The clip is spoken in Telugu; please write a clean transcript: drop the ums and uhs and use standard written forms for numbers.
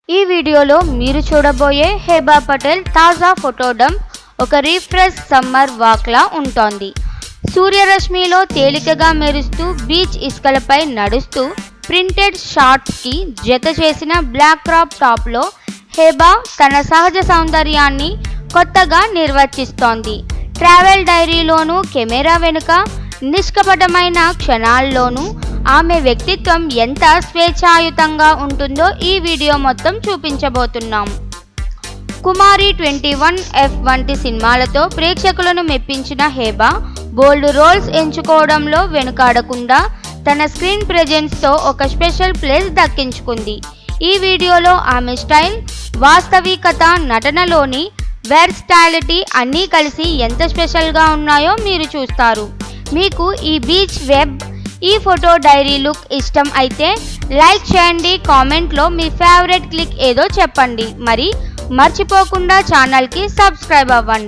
ఈ వీడియోలో మీరు చూడబోయే హేబా పటేల్ తాజా ఫోటోడంప్ ఒక రిఫ్రెష్ సమ్మర్ వాక్లా ఉంటోంది. సూర్యరశ్మిలో తేలికగా మెరుస్తూ బీచ్ ఇసుకలపై నడుస్తూ ప్రింటెడ్ షార్ట్స్కి జత చేసిన బ్లాక్ క్రాప్ టాప్లో హేబా తన సహజ సౌందర్యాన్ని కొత్తగా నిర్వచిస్తోంది. ట్రావెల్ డైరీలోనూ కెమెరా వెనుక నిష్కపటమైన క్షణాల్లోనూ ఆమె వ్యక్తిత్వం ఎంత స్వేచ్ఛాయుతంగా ఉంటుందో ఈ వీడియో మొత్తం చూపించబోతున్నాం. కుమారి 21F వంటి సినిమాలతో ప్రేక్షకులను మెప్పించిన హేబా బోల్డ్ రోల్స్ ఎంచుకోవడంలో వెనుకాడకుండా తన స్క్రీన్ ప్రెజెన్స్తో ఒక స్పెషల్ ప్లేస్ దక్కించుకుంది. ఈ వీడియోలో ఆమె స్టైల్, వాస్తవికత, నటనలోని వెర్సటాలిటీ అన్నీ కలిసి ఎంత స్పెషల్గా ఉన్నాయో మీరు చూస్తారు. మీకు ఈ బీచ్ వెబ్, ఈ ఫోటో డైరీ లుక్ ఇష్టం అయితే లైక్ చేయండి, కామెంట్లో మీ ఫేవరెట్ క్లిక్ ఏదో చెప్పండి. మరి మర్చిపోకుండా ఛానల్కి సబ్స్క్రైబ్ అవ్వండి.